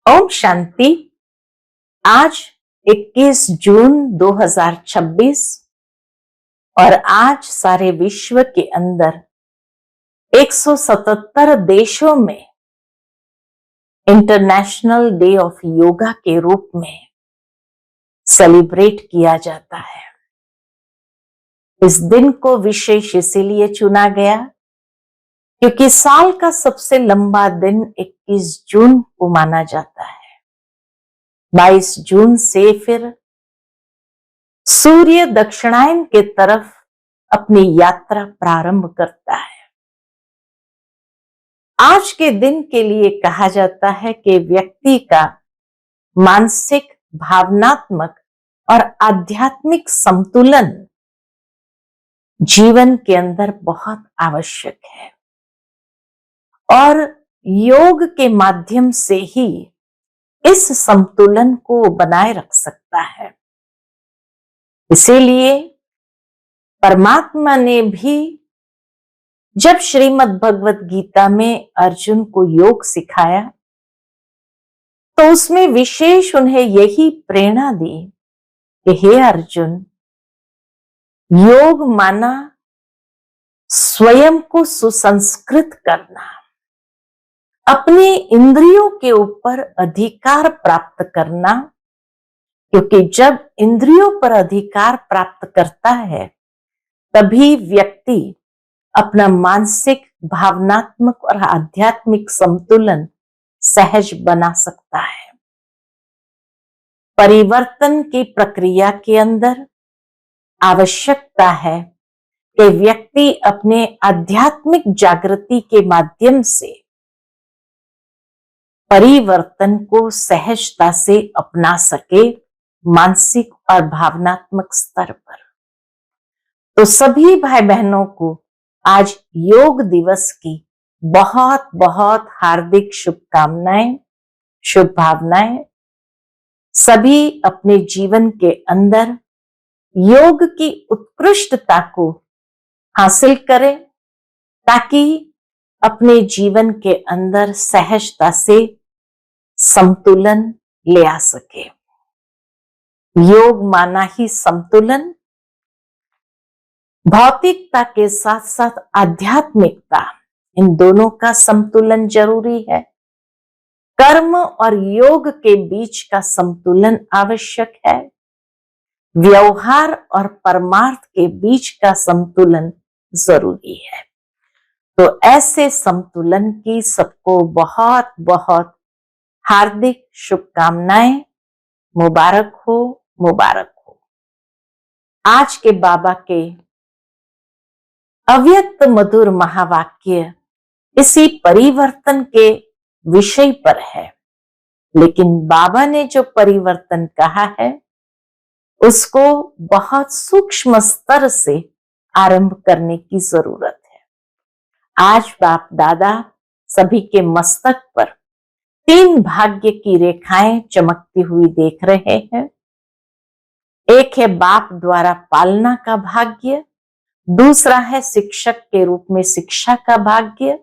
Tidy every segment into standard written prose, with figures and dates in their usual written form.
ओम शांति। आज 21 जून 2026 और आज सारे विश्व के अंदर 177 देशों में इंटरनेशनल डे ऑफ योगा के रूप में सेलिब्रेट किया जाता है। इस दिन को विशेष इसीलिए चुना गया क्योंकि साल का सबसे लंबा दिन 21 जून को माना जाता है। 22 जून से फिर सूर्य दक्षिणायन के तरफ अपनी यात्रा प्रारंभ करता है। आज के दिन के लिए कहा जाता है कि व्यक्ति का मानसिक, भावनात्मक और आध्यात्मिक संतुलन जीवन के अंदर बहुत आवश्यक है और योग के माध्यम से ही इस संतुलन को बनाए रख सकता है। इसीलिए परमात्मा ने भी जब श्रीमद् भगवत गीता में अर्जुन को योग सिखाया तो उसमें विशेष उन्हें यही प्रेरणा दी कि हे अर्जुन, योग माना स्वयं को सुसंस्कृत करना, अपने इंद्रियों के ऊपर अधिकार प्राप्त करना, क्योंकि जब इंद्रियों पर अधिकार प्राप्त करता है तभी व्यक्ति अपना मानसिक, भावनात्मक और आध्यात्मिक संतुलन सहज बना सकता है। परिवर्तन की प्रक्रिया के अंदर आवश्यकता है कि व्यक्ति अपने आध्यात्मिक जागृति के माध्यम से परिवर्तन को सहजता से अपना सके, मानसिक और भावनात्मक स्तर पर। तो सभी भाई बहनों को आज योग दिवस की बहुत बहुत हार्दिक शुभकामनाएं, शुभ भावनाएं। सभी अपने जीवन के अंदर योग की उत्कृष्टता को हासिल करें ताकि अपने जीवन के अंदर सहजता से संतुलन ले आ सके। योग माना ही संतुलन, भौतिकता के साथ साथ आध्यात्मिकता, इन दोनों का संतुलन जरूरी है। कर्म और योग के बीच का संतुलन आवश्यक है। व्यवहार और परमार्थ के बीच का संतुलन जरूरी है। तो ऐसे संतुलन की सबको बहुत बहुत हार्दिक शुभकामनाएं। मुबारक हो, मुबारक हो। आज के बाबा के अव्यक्त मधुर महावाक्य इसी परिवर्तन के विषय पर है, लेकिन बाबा ने जो परिवर्तन कहा है उसको बहुत सूक्ष्म स्तर से आरंभ करने की जरूरत है। आज बाप दादा सभी के मस्तक पर 3 भाग्य की रेखाएं चमकती हुई देख रहे हैं। एक है बाप द्वारा पालना का भाग्य, दूसरा है शिक्षक के रूप में शिक्षा का भाग्य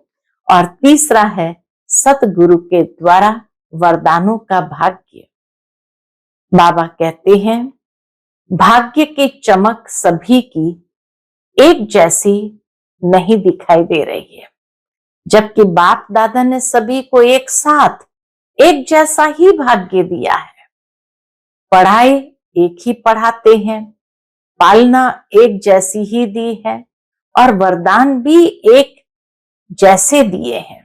और तीसरा है सतगुरु के द्वारा वरदानों का भाग्य। बाबा कहते हैं भाग्य की चमक सभी की एक जैसी नहीं दिखाई दे रही है, जबकि बाप दादा ने सभी को एक साथ एक जैसा ही भाग्य दिया है। पढ़ाई एक ही पढ़ाते हैं, पालना एक जैसी ही दी है और वरदान भी एक जैसे दिए हैं।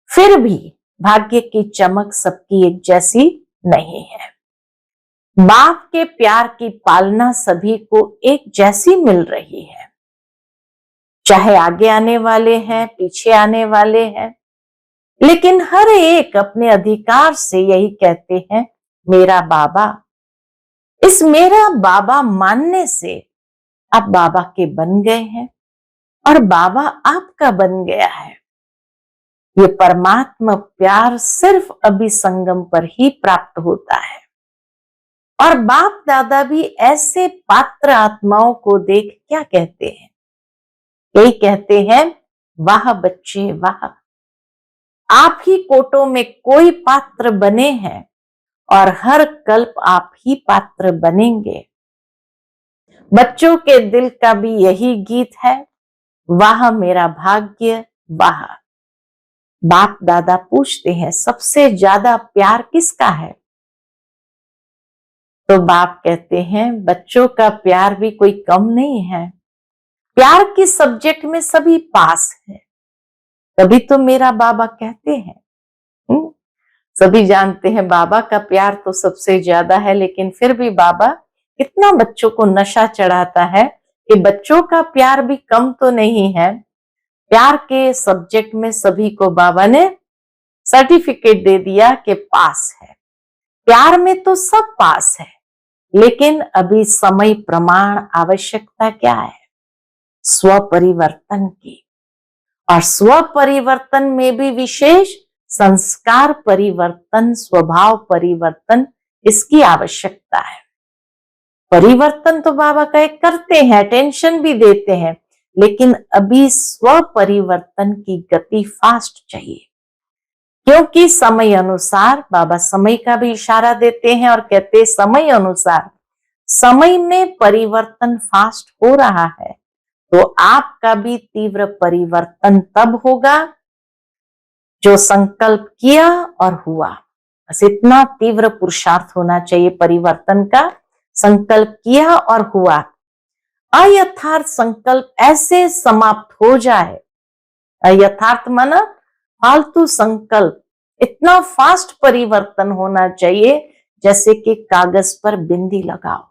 फिर भी भाग्य की चमक सबकी एक जैसी नहीं है। बाप के प्यार की पालना सभी को एक जैसी मिल रही है, चाहे आगे आने वाले हैं, पीछे आने वाले हैं, लेकिन हर एक अपने अधिकार से यही कहते हैं मेरा बाबा। इस मेरा बाबा मानने से आप बाबा के बन गए हैं और बाबा आपका बन गया है। ये परमात्मा प्यार सिर्फ अभी संगम पर ही प्राप्त होता है और बाप दादा भी ऐसे पात्र आत्माओं को देख क्या कहते हैं? यही कहते हैं वाह बच्चे वाह, आप ही कोटों में कोई पात्र बने हैं और हर कल्प आप ही पात्र बनेंगे। बच्चों के दिल का भी यही गीत है, वाह मेरा भाग्य वाह। बाप दादा पूछते हैं सबसे ज्यादा प्यार किसका है? तो बाप कहते हैं बच्चों का प्यार भी कोई कम नहीं है। प्यार की सब्जेक्ट में सभी पास है, तभी तो मेरा बाबा कहते हैं। सभी जानते हैं बाबा का प्यार तो सबसे ज्यादा है, लेकिन फिर भी बाबा इतना बच्चों को नशा चढ़ाता है कि बच्चों का प्यार भी कम तो नहीं है। प्यार के सब्जेक्ट में सभी को बाबा ने सर्टिफिकेट दे दिया कि पास है। प्यार में तो सब पास है, लेकिन अभी समय प्रमाण आवश्यकता क्या है? स्व परिवर्तन की। और स्व परिवर्तन में भी विशेष संस्कार परिवर्तन, स्वभाव परिवर्तन, इसकी आवश्यकता है। परिवर्तन तो बाबा का एक करते हैं, टेंशन भी देते हैं, लेकिन अभी स्व परिवर्तन की गति फास्ट चाहिए। क्योंकि समय अनुसार, बाबा समय का भी इशारा देते हैं और कहते हैं समय अनुसार, समय में परिवर्तन फास्ट हो रहा है, तो आपका भी तीव्र परिवर्तन तब होगा जो संकल्प किया और हुआ। बस इतना तीव्र पुरुषार्थ होना चाहिए परिवर्तन का। संकल्प किया और हुआ, अयथार्थ संकल्प ऐसे समाप्त हो जाए। अयथार्थ माना फालतू संकल्प, इतना फास्ट परिवर्तन होना चाहिए जैसे कि कागज पर बिंदी लगाओ।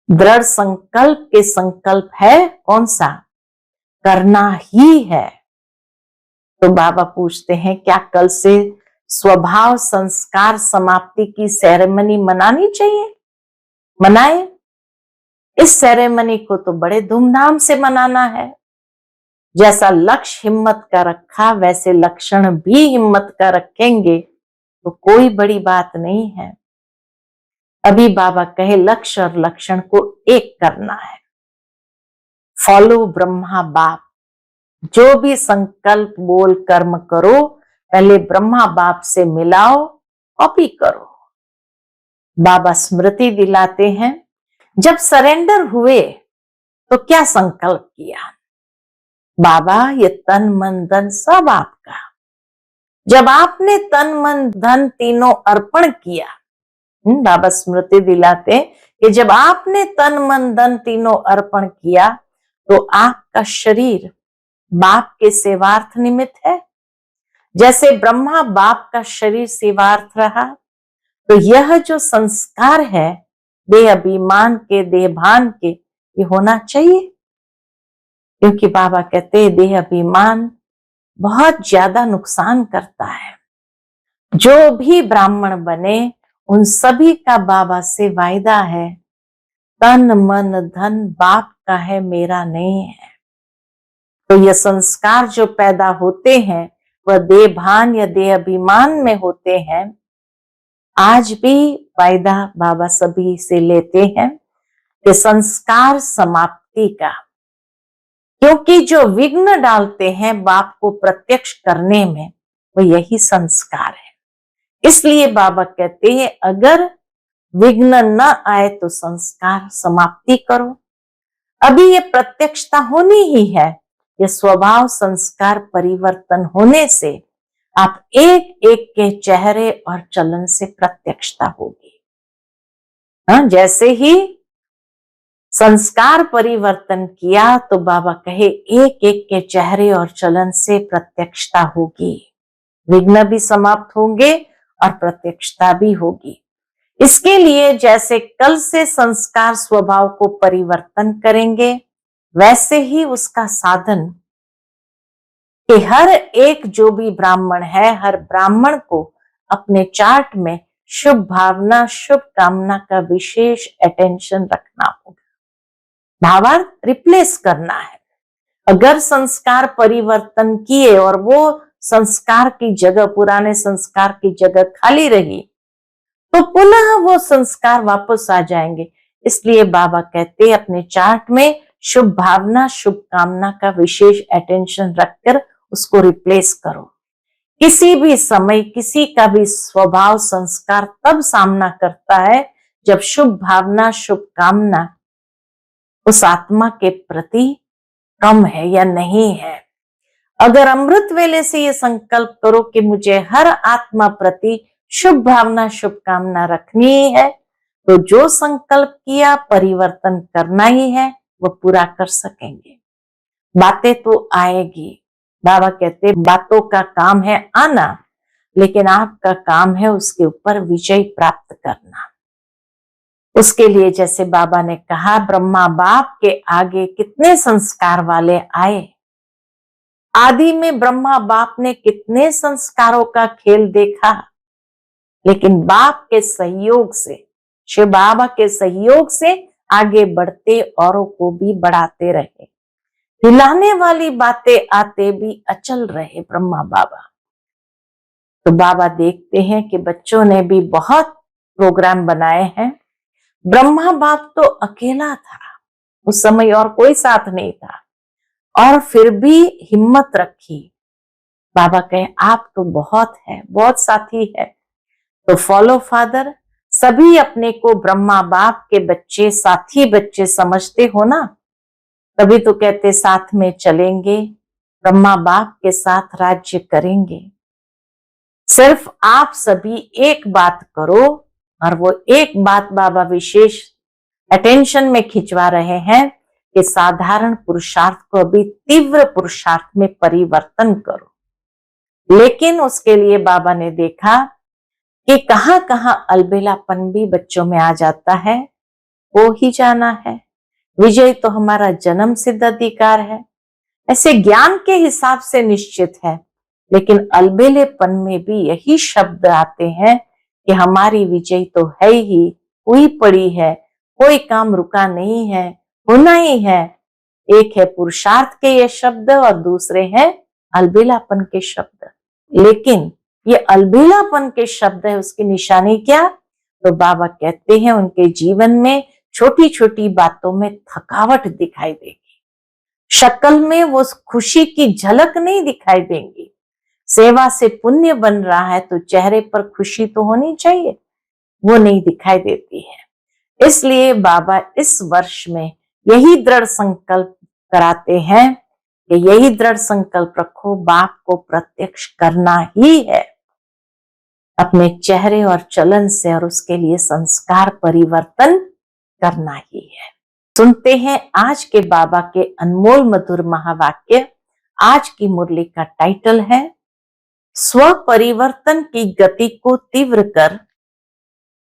दृढ़ संकल्प के संकल्प है कौन सा? करना ही है। तो बाबा पूछते हैं क्या कल से स्वभाव संस्कार समाप्ति की सेरेमनी मनानी चाहिए? मनाए। इस सेरेमनी को तो बड़े धूमधाम से मनाना है। जैसा लक्ष्य हिम्मत का रखा, वैसे लक्षण भी हिम्मत का रखेंगे तो कोई बड़ी बात नहीं है। अभी बाबा कहे लक्ष्य और लक्षण को एक करना है। फॉलो ब्रह्मा बाप। जो भी संकल्प बोल कर्म करो, पहले ब्रह्मा बाप से मिलाओ, कॉपी करो। बाबा स्मृति दिलाते हैं जब सरेंडर हुए तो क्या संकल्प किया? बाबा ये तन मन धन सब आपका। जब आपने तन मन धन तीनों अर्पण किया, बाबा स्मृति दिलाते कि जब आपने तन मन धन तीनों अर्पण किया तो आपका शरीर बाप के सेवार्थ निमित्त है। जैसे ब्रह्मा बाप का शरीर सेवार्थ रहा, तो यह जो संस्कार है देह अभिमान के, देह भान के, ये होना चाहिए। क्योंकि बाबा कहते हैं देह अभिमान बहुत ज्यादा नुकसान करता है। जो भी ब्राह्मण बने उन सभी का बाबा से वायदा है, तन मन धन बाप का है, मेरा नहीं है। तो ये संस्कार जो पैदा होते हैं वह देह भान या देह अभिमान में होते हैं। आज भी वायदा बाबा सभी से लेते हैं कि संस्कार समाप्ति का, क्योंकि जो विघ्न डालते हैं बाप को प्रत्यक्ष करने में वो यही संस्कार है। इसलिए बाबा कहते हैं अगर विघ्न न आए तो संस्कार समाप्ति करो। अभी ये प्रत्यक्षता होनी ही है। ये स्वभाव संस्कार परिवर्तन होने से आप एक एक के चेहरे और चलन से प्रत्यक्षता होगी। जैसे ही संस्कार परिवर्तन किया तो बाबा कहे एक एक के चेहरे और चलन से प्रत्यक्षता होगी। विघ्न भी समाप्त होंगे और प्रत्यक्षता भी होगी। इसके लिए जैसे कल से संस्कार स्वभाव को परिवर्तन करेंगे, वैसे ही उसका साधन कि हर एक जो भी ब्राह्मण है, हर ब्राह्मण को अपने चार्ट में शुभ भावना, शुभ कामना का विशेष अटेंशन रखना होगा। भावार्थ रिप्लेस करना है। अगर संस्कार परिवर्तन किए और वो संस्कार की जगह, पुराने संस्कार की जगह खाली रही, तो पुनः वो संस्कार वापस आ जाएंगे। इसलिए बाबा कहते हैं अपने चार्ट में शुभ भावना, शुभ कामना का विशेष अटेंशन रखकर उसको रिप्लेस करो। किसी भी समय किसी का भी स्वभाव संस्कार तब सामना करता है जब शुभ भावना शुभ कामना उस आत्मा के प्रति कम है या नहीं है। अगर अमृत वेले से ये संकल्प करो कि मुझे हर आत्मा प्रति शुभ भावना शुभ कामना रखनी है, तो जो संकल्प किया परिवर्तन करना ही है, वो पूरा कर सकेंगे। बातें तो आएगी, बाबा कहते बातों का काम है आना, लेकिन आपका काम है उसके ऊपर विजय प्राप्त करना। उसके लिए जैसे बाबा ने कहा, ब्रह्मा बाप के आगे कितने संस्कार वाले आए। आदि में ब्रह्मा बाप ने कितने संस्कारों का खेल देखा, लेकिन बाप के सहयोग से, शिव बाबा के सहयोग से आगे बढ़ते औरों को भी बढ़ाते रहे। हिलाने वाली बातें आते भी अचल रहे ब्रह्मा बाबा। तो बाबा देखते हैं कि बच्चों ने भी बहुत प्रोग्राम बनाए हैं। ब्रह्मा बाप तो अकेला था उस समय और कोई साथ नहीं था, और फिर भी हिम्मत रखी। बाबा कहे आप तो बहुत है, बहुत साथी है, तो फॉलो फादर। सभी अपने को ब्रह्मा बाप के बच्चे, साथी बच्चे समझते हो ना, तभी तो कहते साथ में चलेंगे, ब्रह्मा बाप के साथ राज्य करेंगे। सिर्फ आप सभी एक बात करो, और वो एक बात बाबा विशेष अटेंशन में खिंचवा रहे हैं कि साधारण पुरुषार्थ को अभी तीव्र पुरुषार्थ में परिवर्तन करो। लेकिन उसके लिए बाबा ने देखा कि कहां कहां अलबेलापन भी बच्चों में आ जाता है, वो ही जाना है। विजय तो हमारा जन्म सिद्ध अधिकार है, ऐसे ज्ञान के हिसाब से निश्चित है, लेकिन अलबेलेपन में भी यही शब्द आते हैं कि हमारी विजय तो है ही, हुई पड़ी है, कोई काम रुका नहीं है, होना ही है। एक है पुरुषार्थ के ये शब्द और दूसरे हैं अलबेलापन के शब्द। लेकिन ये अलबेलापन के शब्द है, उसकी निशानी क्या? तो बाबा कहते हैं उनके जीवन में छोटी छोटी बातों में थकावट दिखाई देगी, शक्ल में वो खुशी की झलक नहीं दिखाई देंगी। सेवा से पुण्य बन रहा है तो चेहरे पर खुशी तो होनी चाहिए, वो नहीं दिखाई देती है। इसलिए बाबा इस वर्ष में यही दृढ़ संकल्प कराते हैं कि यही दृढ़ संकल्प रखो, बाप को प्रत्यक्ष करना ही है अपने चेहरे और चलन से, और उसके लिए संस्कार परिवर्तन करना ही है। सुनते हैं आज के बाबा के अनमोल मधुर महावाक्य। आज की मुरली का टाइटल है स्व परिवर्तन की गति को तीव्र कर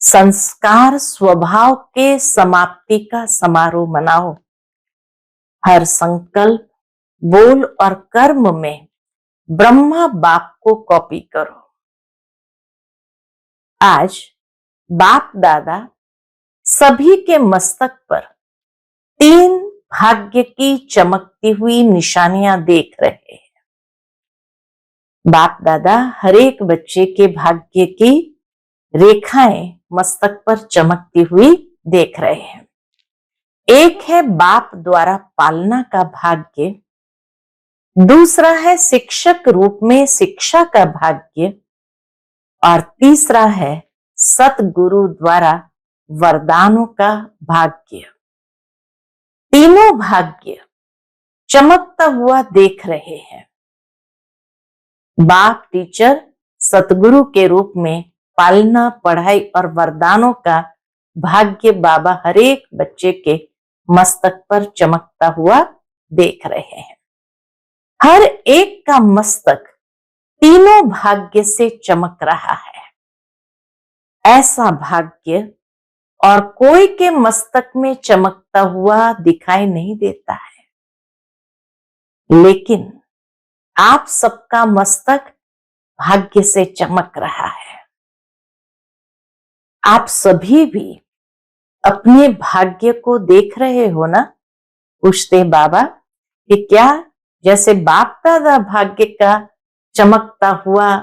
संस्कार स्वभाव के समाप्ति का समारोह मनाओ। हर संकल्प, बोल और कर्म में ब्रह्मा बाप को कॉपी करो। आज बाप दादा सभी के मस्तक पर 3 भाग्य की चमकती हुई निशानियां देख रहे हैं। बाप दादा हर एक बच्चे के भाग्य की रेखाएं मस्तक पर चमकती हुई देख रहे हैं। एक है बाप द्वारा पालना का भाग्य, दूसरा है शिक्षक रूप में शिक्षा का भाग्य, और तीसरा है सतगुरु द्वारा वरदानों का भाग्य। तीनों भाग्य चमकता हुआ देख रहे हैं। बाप टीचर सतगुरु के रूप में पालना, पढ़ाई और वरदानों का भाग्य बाबा हर एक बच्चे के मस्तक पर चमकता हुआ देख रहे हैं। हर एक का मस्तक तीनों भाग्य से चमक रहा है। ऐसा भाग्य और कोई के मस्तक में चमकता हुआ दिखाई नहीं देता है, लेकिन आप सबका मस्तक भाग्य से चमक रहा है। आप सभी भी अपने भाग्य को देख रहे हो ना? पूछते बाबा कि क्या जैसे बाप दादा भाग्य का चमकता हुआ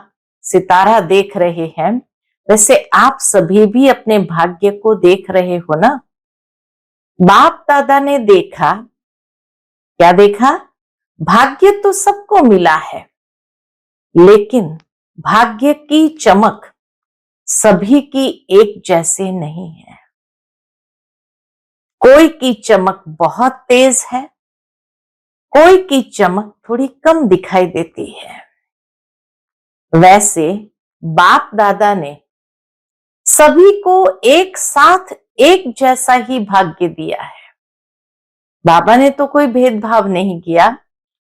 सितारा देख रहे हैं, वैसे आप सभी भी अपने भाग्य को देख रहे हो ना? बाप दादा ने देखा, क्या देखा? भाग्य तो सबको मिला है, लेकिन भाग्य की चमक सभी की एक जैसे नहीं है। कोई की चमक बहुत तेज है, कोई की चमक थोड़ी कम दिखाई देती है। वैसे बाप दादा ने सभी को एक साथ एक जैसा ही भाग्य दिया है। बाबा ने तो कोई भेदभाव नहीं किया।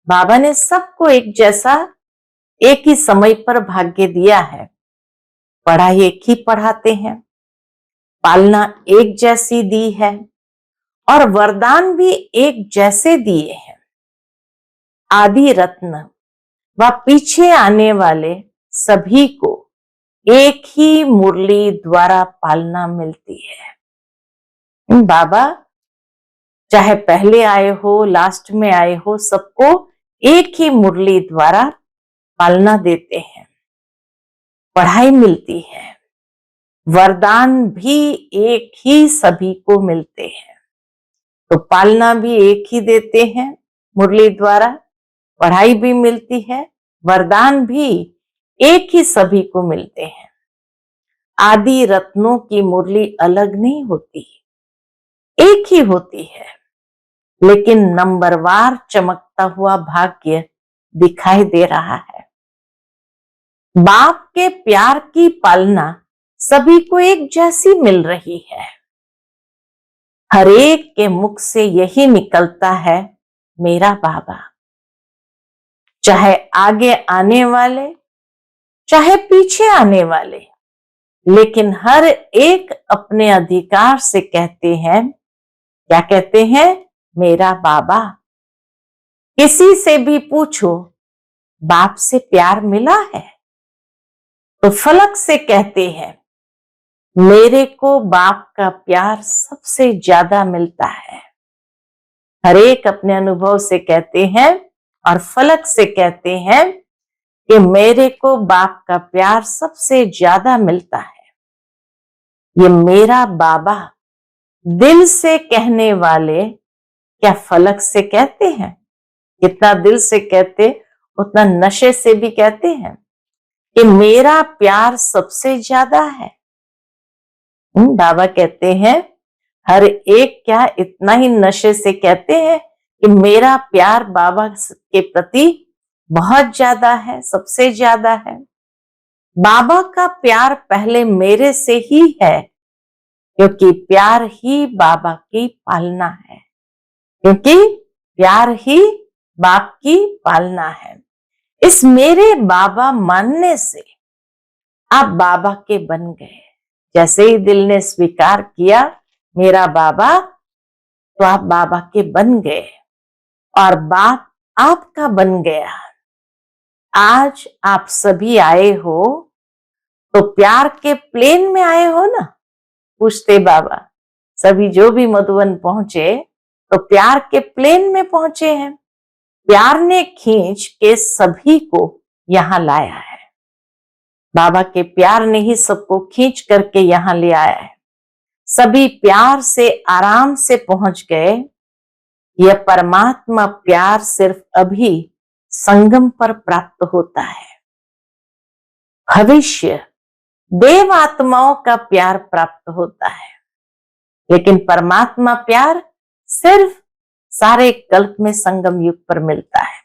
बाबा ने सबको एक जैसा, एक ही समय पर भाग्य दिया है। पढ़ाई एक ही पढ़ाते हैं, पालना एक जैसी दी है और वरदान भी एक जैसे दिए हैं। आदि रत्न व पीछे आने वाले सभी को एक ही मुरली द्वारा पालना मिलती है। बाबा चाहे पहले आए हो, लास्ट में आए हो, सबको एक ही मुरली द्वारा पालना देते हैं, पढ़ाई मिलती है, वरदान भी एक ही सभी को मिलते हैं। तो पालना भी एक ही देते हैं मुरली द्वारा, पढ़ाई भी मिलती है, वरदान भी एक ही सभी को मिलते हैं। आदि रत्नों की मुरली अलग नहीं होती, एक ही होती है, लेकिन नंबरवार चमकता हुआ भाग्य दिखाई दे रहा है। बाप के प्यार की पालना सभी को एक जैसी मिल रही है। हर एक के मुख से यही निकलता है, मेरा बाबा। चाहे आगे आने वाले, चाहे पीछे आने वाले, लेकिन हर एक अपने अधिकार से कहते हैं, क्या कहते हैं? मेरा बाबा। किसी से भी पूछो, बाप से प्यार मिला है? तो फलक से कहते हैं, मेरे को बाप का प्यार सबसे ज्यादा मिलता है। हर एक अपने अनुभव से कहते हैं और फलक से कहते हैं कि मेरे को बाप का प्यार सबसे ज्यादा मिलता है। ये मेरा बाबा दिल से कहने वाले क्या फलक से कहते हैं? जितना दिल से कहते उतना नशे से भी कहते हैं कि मेरा प्यार सबसे ज्यादा है। बाबा कहते हैं हर एक क्या इतना ही नशे से कहते हैं कि मेरा प्यार बाबा के प्रति बहुत ज्यादा है, सबसे ज्यादा है। बाबा का प्यार पहले मेरे से ही है, क्योंकि प्यार ही बाबा की पालना है, क्योंकि प्यार ही बाप की पालना है। इस मेरे बाबा मानने से आप बाबा के बन गए। जैसे ही दिल ने स्वीकार किया मेरा बाबा, तो आप बाबा के बन गए और बाप आपका बन गया। आज आप सभी आए हो तो प्यार के प्लेन में आए हो ना? पूछते बाबा। सभी जो भी मधुबन पहुंचे तो प्यार के प्लेन में पहुंचे हैं। प्यार ने खींच के सभी को यहां लाया है। बाबा के प्यार ने ही सबको खींच करके यहां ले आया है। सभी प्यार से आराम से पहुंच गए। यह परमात्मा प्यार सिर्फ अभी संगम पर प्राप्त होता है। भविष्य देव आत्माओं का प्यार प्राप्त होता है, लेकिन परमात्मा प्यार सिर्फ सारे कल्प में संगम युग पर मिलता है।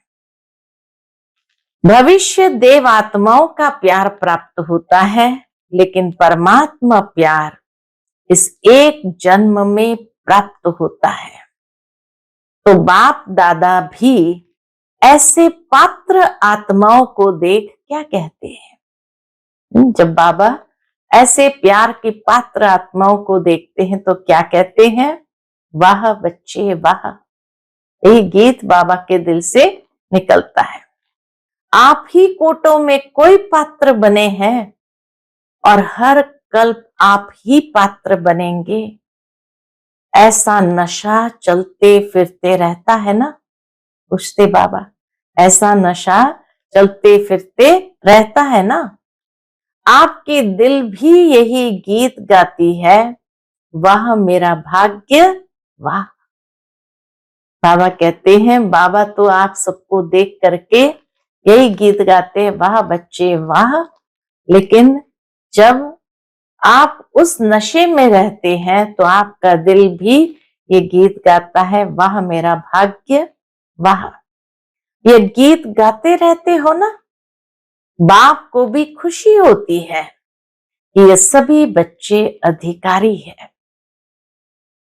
भविष्य देव आत्माओं का प्यार प्राप्त होता है, लेकिन परमात्मा प्यार इस एक जन्म में प्राप्त होता है। तो बाप दादा भी ऐसे पात्र आत्माओं को देख क्या कहते हैं? जब बाबा ऐसे प्यार की पात्र आत्माओं को देखते हैं तो क्या कहते हैं? वाह बच्चे वाह। यही गीत बाबा के दिल से निकलता है। आप ही कोटों में कोई पात्र बने हैं और हर कल्प आप ही पात्र बनेंगे। ऐसा नशा चलते फिरते रहता है ना? पूछते बाबा। ऐसा नशा चलते फिरते रहता है ना? आपकी दिल भी यही गीत गाती है, वाह मेरा भाग्य वाह। बाबा कहते हैं, बाबा तो आप सबको देख करके यही गीत गाते हैं, वाह बच्चे वाह, लेकिन जब आप उस नशे में रहते हैं तो आपका दिल भी ये गीत गाता है, वाह मेरा भाग्य वाह। ये गीत गाते रहते हो ना, बाप को भी खुशी होती है कि ये सभी बच्चे अधिकारी हैं।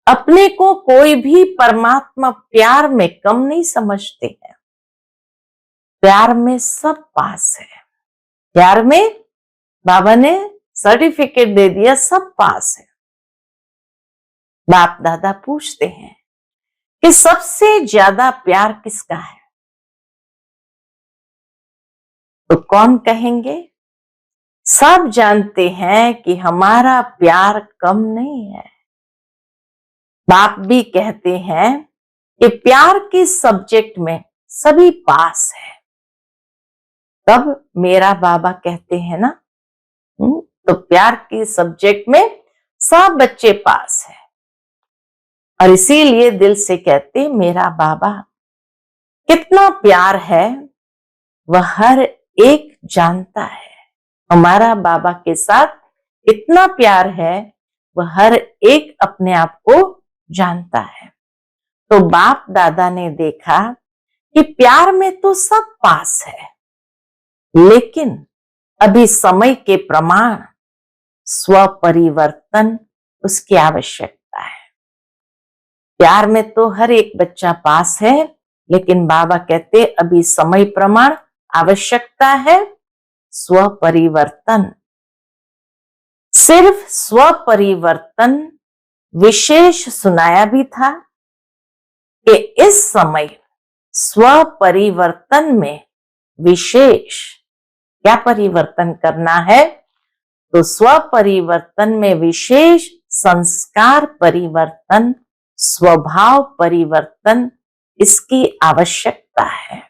अपने को कोई भी परमात्मा प्यार में कम नहीं समझते हैं। प्यार में सब पास है। प्यार में बाबा ने सर्टिफिकेट दे दिया, सब पास है। बाप दादा पूछते हैं कि सबसे ज्यादा प्यार किसका है, तो कौन कहेंगे? सब जानते हैं कि हमारा प्यार कम नहीं है। बाप भी कहते हैं कि प्यार के सब्जेक्ट में सभी पास है। तब मेरा बाबा कहते हैं ना, तो प्यार के सब्जेक्ट में सब बच्चे पास है। और इसीलिए दिल से कहते मेरा बाबा कितना प्यार है वह हर एक जानता है। हमारा बाबा के साथ इतना प्यार है वह हर एक अपने आप को जानता है। तो बाप दादा ने देखा कि प्यार में तो सब पास है, लेकिन अभी समय के प्रमाण स्व परिवर्तन उसकी आवश्यकता है। प्यार में तो हर एक बच्चा पास है, लेकिन बाबा कहते अभी समय प्रमाण आवश्यकता है स्व परिवर्तन। सिर्फ स्व परिवर्तन विशेष सुनाया भी था कि इस समय स्व परिवर्तन में विशेष क्या परिवर्तन करना है, तो स्व परिवर्तन में विशेष संस्कार परिवर्तन, स्वभाव परिवर्तन इसकी आवश्यकता है।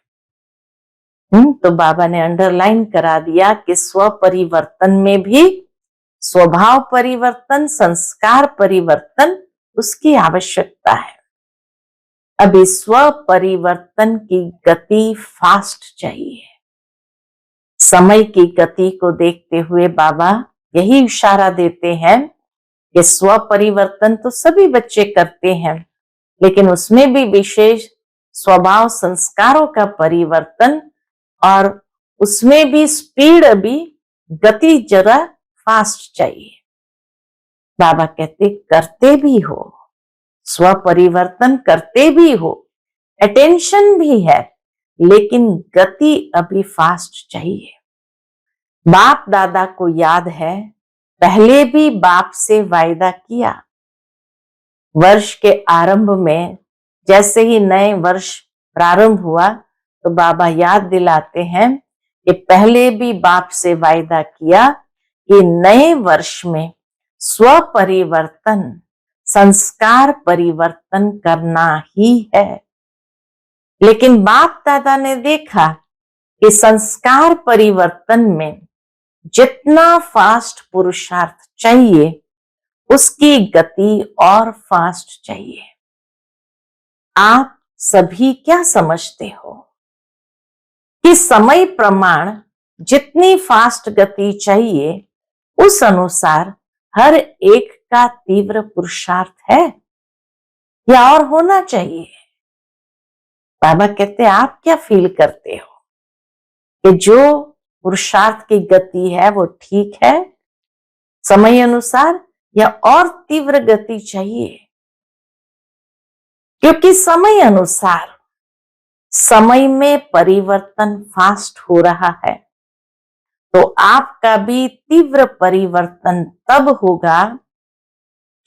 तो बाबा ने अंडरलाइन करा दिया कि स्व परिवर्तन में भी स्वभाव परिवर्तन, संस्कार परिवर्तन उसकी आवश्यकता है। अभी स्व परिवर्तन की गति फास्ट चाहिए। समय की गति को देखते हुए बाबा यही इशारा देते हैं कि स्व परिवर्तन तो सभी बच्चे करते हैं, लेकिन उसमें भी विशेष स्वभाव संस्कारों का परिवर्तन, और उसमें भी स्पीड, अभी गति जरा फास्ट चाहिए। बाबा कहते करते भी हो, स्व परिवर्तन करते भी हो, अटेंशन भी है, लेकिन गति अभी फास्ट चाहिए। बाप दादा को याद है, पहले भी बाप से वायदा किया। वर्ष के आरंभ में जैसे ही नए वर्ष प्रारंभ हुआ तो बाबा याद दिलाते हैं कि पहले भी बाप से वायदा किया कि नए वर्ष में स्व परिवर्तन, संस्कार परिवर्तन करना ही है। लेकिन बाप दादा ने देखा कि संस्कार परिवर्तन में जितना फास्ट पुरुषार्थ चाहिए उसकी गति और फास्ट चाहिए। आप सभी क्या समझते हो कि समय प्रमाण जितनी फास्ट गति चाहिए उस अनुसार हर एक का तीव्र पुरुषार्थ है या और होना चाहिए? बाबा कहते हैं आप क्या फील करते हो कि जो पुरुषार्थ की गति है वो ठीक है समय अनुसार, या और तीव्र गति चाहिए? क्योंकि समय अनुसार समय में परिवर्तन फास्ट हो रहा है, तो आपका भी तीव्र परिवर्तन तब होगा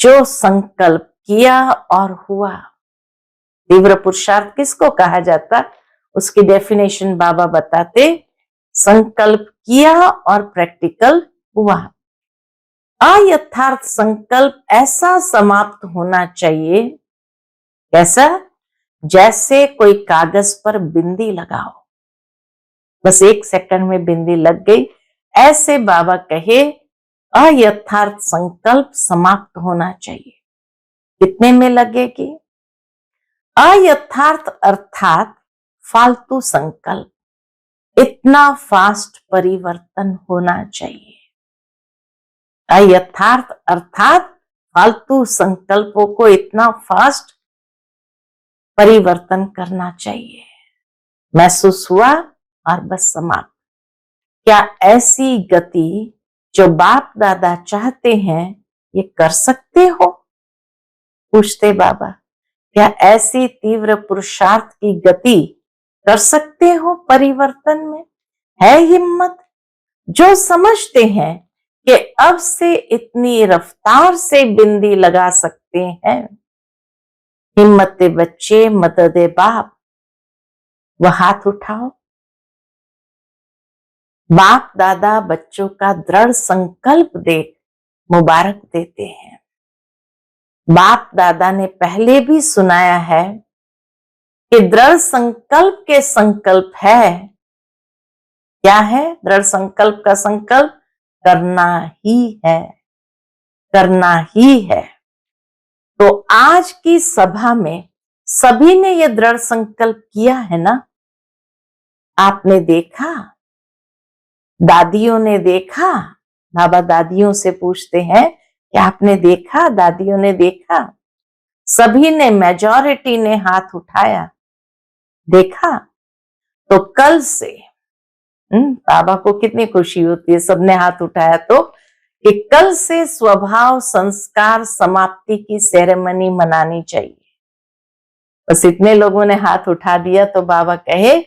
जो संकल्प किया और हुआ। तीव्र पुरुषार्थ किसको कहा जाता, उसकी डेफिनेशन बाबा बताते, संकल्प किया और प्रैक्टिकल हुआ। अयथार्थ संकल्प ऐसा समाप्त होना चाहिए, कैसा? जैसे कोई कागज पर बिंदी लगाओ, बस 1 सेकंड में बिंदी लग गई, ऐसे बाबा कहे अयथार्थ संकल्प समाप्त होना चाहिए। कितने में लगेगी? अयथार्थ अर्थात फालतू संकल्प, इतना फास्ट परिवर्तन होना चाहिए। अयथार्थ अर्थात फालतू संकल्पों को इतना फास्ट परिवर्तन करना चाहिए। महसूस हुआ और बस समाप्त। क्या ऐसी गति जो बाप दादा चाहते हैं ये कर सकते हो? पूछते बाबा, क्या ऐसी तीव्र पुरुषार्थ की गति कर सकते हो परिवर्तन में? है हिम्मत? जो समझते हैं कि अब से इतनी रफ्तार से बिंदी लगा सकते हैं। हिम्मत बच्चे, मदद बाप, वह हाथ उठाओ। बाप दादा बच्चों का दृढ़ संकल्प देख मुबारक देते हैं। बाप दादा ने पहले भी सुनाया है कि दृढ़ संकल्प के संकल्प है। क्या है दृढ़ संकल्प का संकल्प? करना ही है, करना ही है। तो आज की सभा में सभी ने यह दृढ़ संकल्प किया है ना? आपने देखा, दादियों ने देखा। बाबा दादियों से पूछते हैं कि आपने देखा? दादियों ने देखा। सभी ने, मेजॉरिटी ने हाथ उठाया, देखा। तो कल से बाबा को कितनी खुशी होती है, सबने हाथ उठाया तो, कि कल से स्वभाव संस्कार समाप्ति की सेरेमनी मनानी चाहिए। बस इतने लोगों ने हाथ उठा दिया तो बाबा कहे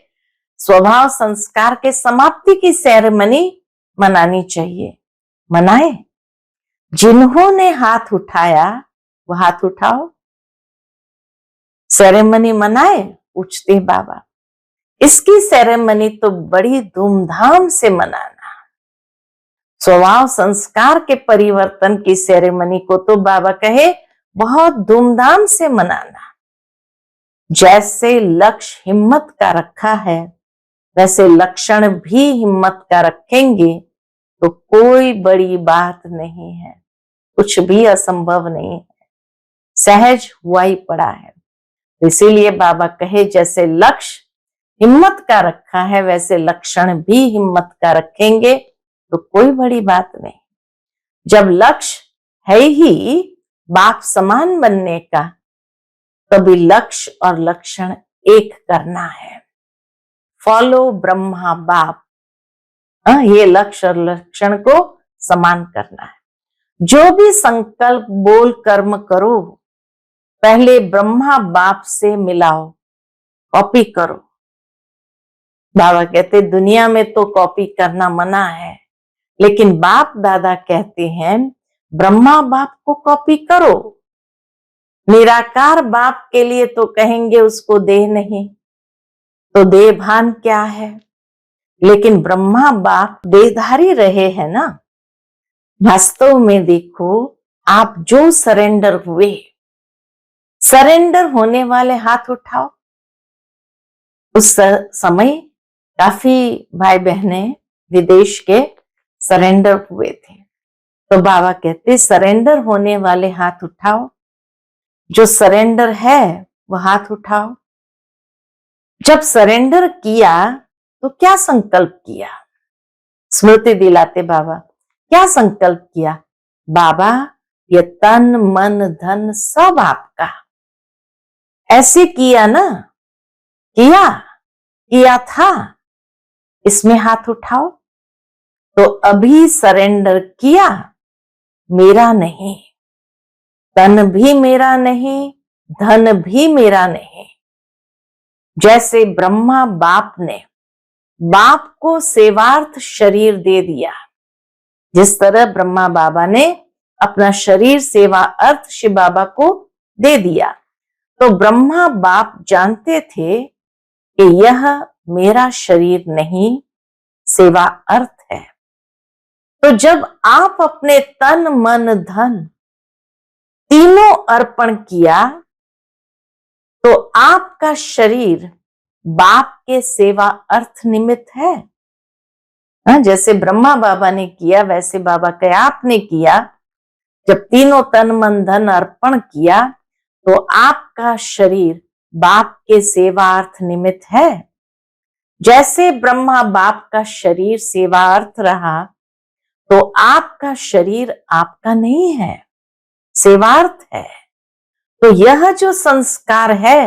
स्वभाव संस्कार के समाप्ति की सेरेमनी मनानी चाहिए। मनाए। जिन्होंने हाथ उठाया वो हाथ उठाओ। सेरेमनी मनाए? पूछते बाबा। इसकी सेरेमनी तो बड़ी धूमधाम से मनाना। स्वभाव संस्कार के परिवर्तन की सेरेमनी को तो बाबा कहे बहुत धूमधाम से मनाना। जैसे लक्ष्य हिम्मत का रखा है वैसे लक्षण भी हिम्मत का रखेंगे तो कोई बड़ी बात नहीं है, कुछ भी असंभव नहीं है, सहज हुआ ही पड़ा है। इसीलिए बाबा कहे जैसे लक्ष्य हिम्मत का रखा है वैसे लक्षण भी हिम्मत का रखेंगे तो कोई बड़ी बात नहीं। जब लक्ष्य है ही बाप समान बनने का, तभी लक्ष्य और लक्षण एक करना है। फॉलो ब्रह्मा बाप। ये लक्ष्य और लक्षण को समान करना है। जो भी संकल्प बोल कर्म करो पहले ब्रह्मा बाप से मिलाओ, कॉपी करो। बाबा कहते दुनिया में तो कॉपी करना मना है, लेकिन बाप दादा कहते हैं ब्रह्मा बाप को कॉपी करो। निराकार बाप के लिए तो कहेंगे उसको देह नहीं, तो देह भान क्या है, लेकिन ब्रह्मा बाप देहधारी रहे हैं ना। वास्तव में देखो, आप जो सरेंडर हुए, सरेंडर होने वाले हाथ उठाओ। उस समय काफी भाई बहने विदेश के सरेंडर हुए थे, तो बाबा कहते सरेंडर होने वाले हाथ उठाओ। जो सरेंडर है वो हाथ उठाओ। जब सरेंडर किया तो क्या संकल्प किया? स्मृति दिलाते बाबा, क्या संकल्प किया? बाबा ये तन मन धन सब आपका। ऐसे किया ना? किया था। इसमें हाथ उठाओ। तो अभी सरेंडर किया, मेरा नहीं, तन भी मेरा नहीं, धन भी मेरा नहीं। जैसे ब्रह्मा बाप ने बाप को सेवार्थ शरीर दे दिया, जिस तरह ब्रह्मा बाबा ने अपना शरीर सेवा अर्थ शिव बाबा को दे दिया, तो ब्रह्मा बाप जानते थे कि यह मेरा शरीर नहीं, सेवा अर्थ है। तो जब आप अपने तन मन धन तीनों अर्पण किया तो आपका शरीर बाप के सेवा अर्थ निमित्त है। जैसे ब्रह्मा बाबा ने किया वैसे बाबा के आपने किया। जब तीनों तन मन धन अर्पण किया तो आपका शरीर बाप के सेवार्थ निमित्त है। जैसे ब्रह्मा बाप का शरीर सेवार्थ रहा तो आपका शरीर आपका नहीं है, सेवार्थ है। तो यह जो संस्कार है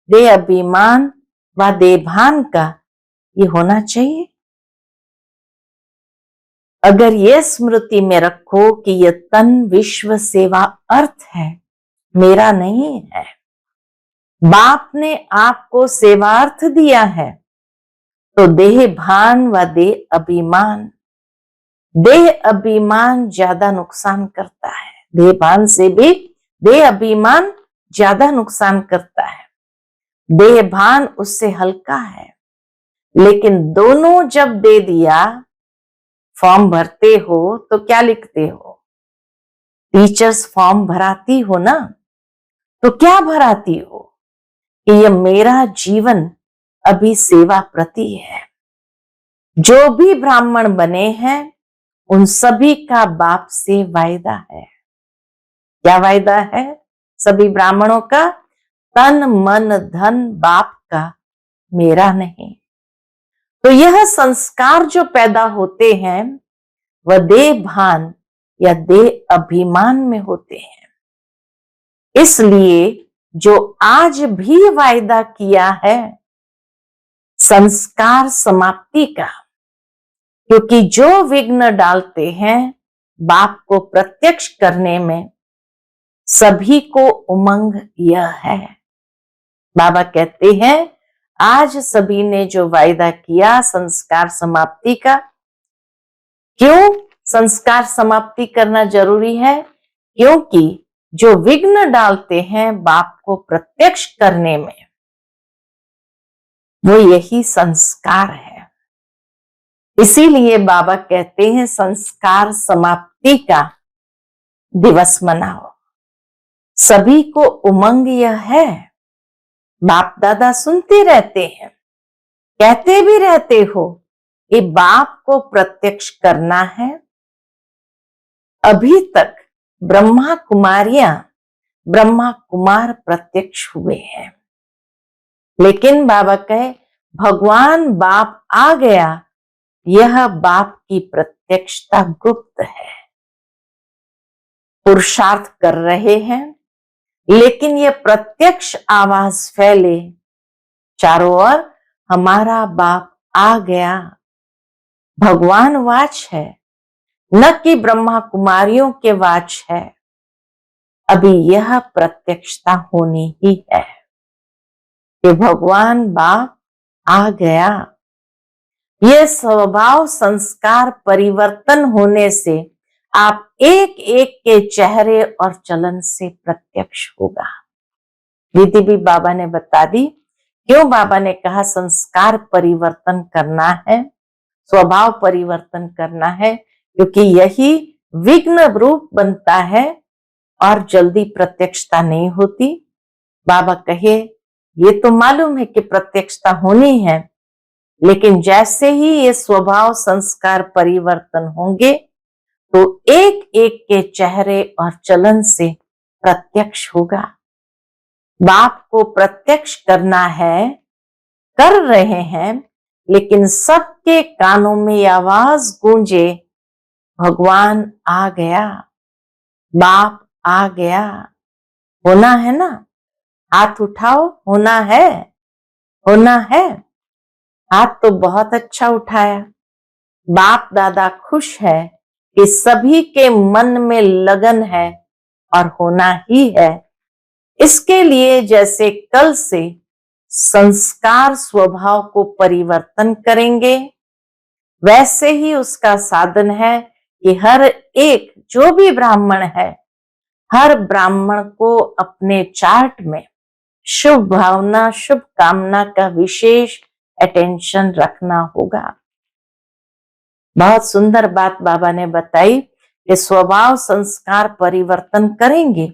देह अभिमान व देभान का, ये होना चाहिए। अगर ये स्मृति में रखो कि यह तन विश्व सेवा अर्थ है, मेरा नहीं है। बाप ने आपको सेवार्थ दिया है, तो देह भान व देह अभिमान ज्यादा नुकसान करता है। देह भान से भी देह अभिमान ज्यादा नुकसान करता है। देह भान उससे हल्का है, लेकिन दोनों जब दे दिया, फॉर्म भरते हो तो क्या लिखते हो? टीचर्स फॉर्म भराती हो ना, तो क्या भराती हो कि यह मेरा जीवन अभी सेवा प्रति है। जो भी ब्राह्मण बने हैं उन सभी का बाप से वायदा है। क्या वायदा है सभी ब्राह्मणों का? तन मन धन बाप का, मेरा नहीं। तो यह संस्कार जो पैदा होते हैं वह देह भान या देह अभिमान में होते हैं। इसलिए जो आज भी वायदा किया है संस्कार समाप्ति का, क्योंकि जो विघ्न डालते हैं बाप को प्रत्यक्ष करने में, सभी को उमंग यह है। बाबा कहते हैं आज सभी ने जो वायदा किया संस्कार समाप्ति का, क्यों संस्कार समाप्ति करना जरूरी है? क्योंकि जो विघ्न डालते हैं बाप को प्रत्यक्ष करने में, वो यही संस्कार है। इसीलिए बाबा कहते हैं संस्कार समाप्ति का दिवस मनाओ। सभी को उमंग यह है। बाप दादा सुनते रहते हैं, कहते भी रहते हो कि बाप को प्रत्यक्ष करना है। अभी तक ब्रह्मा कुमार प्रत्यक्ष हुए हैं, लेकिन बाबा कहे भगवान बाप आ गया, यह बाप की प्रत्यक्षता गुप्त है। पुरुषार्थ कर रहे हैं, लेकिन यह प्रत्यक्ष आवाज फैले चारों ओर, हमारा बाप आ गया। भगवान वाच है, न कि ब्रह्मा कुमारियों के वाच है। अभी यह प्रत्यक्षता होनी ही है कि भगवान बाप आ गया। यह स्वभाव संस्कार परिवर्तन होने से आप एक एक के चेहरे और चलन से प्रत्यक्ष होगा। विधि भी बाबा ने बता दी। क्यों बाबा ने कहा संस्कार परिवर्तन करना है, स्वभाव परिवर्तन करना है? क्योंकि यही विघ्न रूप बनता है और जल्दी प्रत्यक्षता नहीं होती। बाबा कहे ये तो मालूम है कि प्रत्यक्षता होनी है, लेकिन जैसे ही ये स्वभाव संस्कार परिवर्तन होंगे तो एक एक के चेहरे और चलन से प्रत्यक्ष होगा। बाप को प्रत्यक्ष करना है, कर रहे हैं, लेकिन सबके कानों में ये आवाज गूंजे भगवान आ गया, बाप आ गया। होना है ना? हाथ उठाओ, होना है, होना है। हाथ तो बहुत अच्छा उठाया। बाप दादा खुश है कि सभी के मन में लगन है और होना ही है। इसके लिए जैसे कल से संस्कार स्वभाव को परिवर्तन करेंगे, वैसे ही उसका साधन है कि हर एक जो भी ब्राह्मण है, हर ब्राह्मण को अपने चार्ट में शुभ भावना शुभ कामना का विशेष अटेंशन रखना होगा। बहुत सुंदर बात बाबा ने बताई कि स्वभाव संस्कार परिवर्तन करेंगे,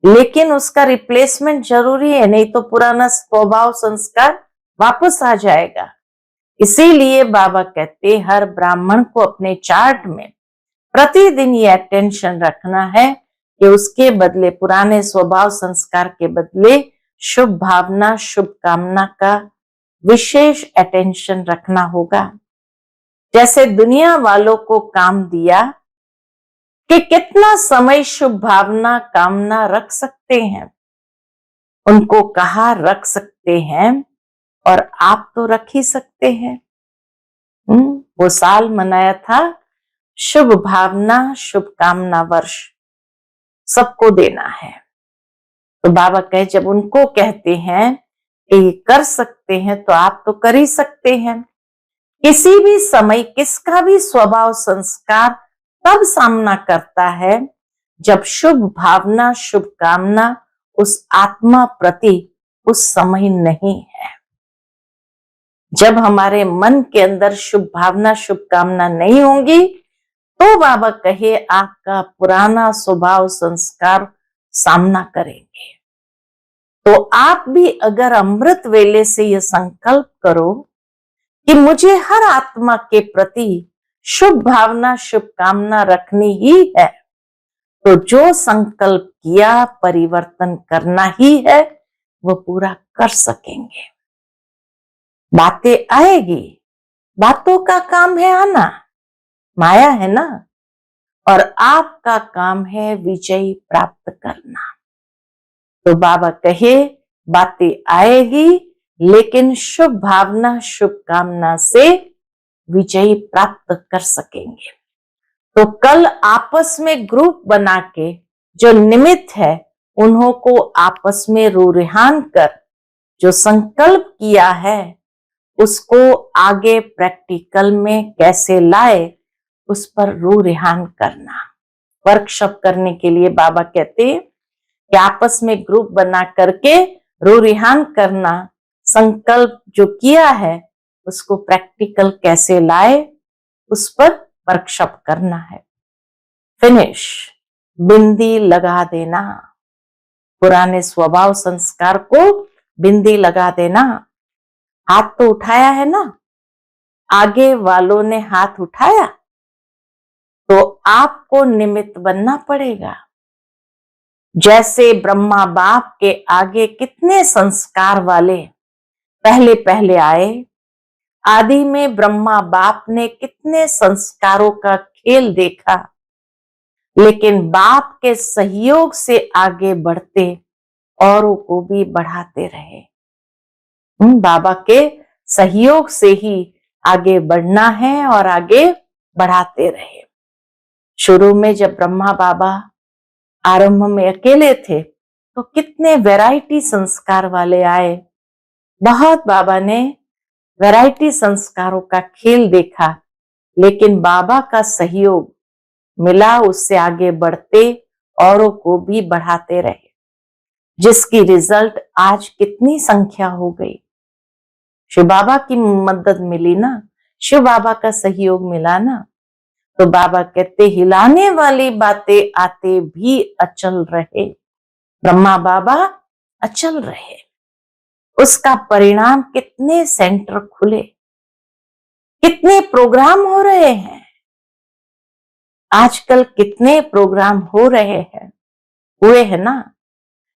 लेकिन उसका रिप्लेसमेंट जरूरी है, नहीं तो पुराना स्वभाव संस्कार वापस आ जाएगा। इसीलिए बाबा कहते हर ब्राह्मण को अपने चार्ट में प्रतिदिन ये अटेंशन रखना है कि उसके बदले, पुराने स्वभाव संस्कार के बदले शुभ भावना शुभ कामना का विशेष अटेंशन रखना होगा। जैसे दुनिया वालों को काम दिया कि कितना समय शुभ भावना कामना रख सकते हैं, उनको कहा रख सकते हैं, और आप तो रख ही सकते हैं। वो साल मनाया था शुभ भावना शुभकामना वर्ष, सबको देना है। तो बाबा कहे जब उनको कहते हैं कि कर सकते हैं तो आप तो कर ही सकते हैं। किसी भी समय किसका भी स्वभाव संस्कार तब सामना करता है जब शुभ भावना शुभकामना उस आत्मा प्रति उस समय नहीं है। जब हमारे मन के अंदर शुभ भावना शुभकामना नहीं होंगी तो बाबा कहे आपका पुराना स्वभाव संस्कार सामना करेंगे। तो आप भी अगर अमृत वेले से यह संकल्प करो कि मुझे हर आत्मा के प्रति शुभ भावना शुभकामना रखनी ही है, तो जो संकल्प किया परिवर्तन करना ही है वो पूरा कर सकेंगे। बातें आएगी, बातों का काम है आना, माया है ना, और आपका काम है विजय प्राप्त करना। तो बाबा कहे बातें आएगी लेकिन शुभ भावना शुभकामना से विजय प्राप्त कर सकेंगे। तो कल आपस में ग्रुप बना के जो निमित्त है उन्हों को आपस में रूरिहान कर जो संकल्प किया है उसको आगे प्रैक्टिकल में कैसे लाए उस पर रूरिहान करना। वर्कशॉप करने के लिए बाबा कहते हैं कि आपस में ग्रुप बना करके रूरिहान करना, संकल्प जो किया है उसको प्रैक्टिकल कैसे लाए उस पर वर्कशॉप करना है। फिनिश, बिंदी लगा देना, पुराने स्वभाव संस्कार को बिंदी लगा देना। हाथ तो उठाया है ना, आगे वालों ने हाथ उठाया तो आपको निमित्त बनना पड़ेगा। जैसे ब्रह्मा बाप के आगे कितने संस्कार वाले पहले पहले आए, आदि में ब्रह्मा बाप ने कितने संस्कारों का खेल देखा, लेकिन बाप के सहयोग से आगे बढ़ते औरों को भी बढ़ाते रहे। बाबा के सहयोग से ही आगे बढ़ना है और आगे बढ़ाते रहे। शुरू में जब ब्रह्मा बाबा आरंभ में अकेले थे तो कितने वैरायटी संस्कार वाले आए, बहुत बाबा ने वैरायटी संस्कारों का खेल देखा, लेकिन बाबा का सहयोग मिला, उससे आगे बढ़ते औरों को भी बढ़ाते रहे, जिसकी रिजल्ट आज कितनी संख्या हो गई। शिव बाबा की मदद मिली ना, शिव बाबा का सहयोग मिला ना, तो बाबा कहते हिलाने वाली बातें आते भी अचल रहे। ब्रह्मा बाबा अचल रहे, उसका परिणाम कितने सेंटर खुले, कितने प्रोग्राम हो रहे हैं। आजकल कितने प्रोग्राम हो रहे हैं, हुए हैं ना।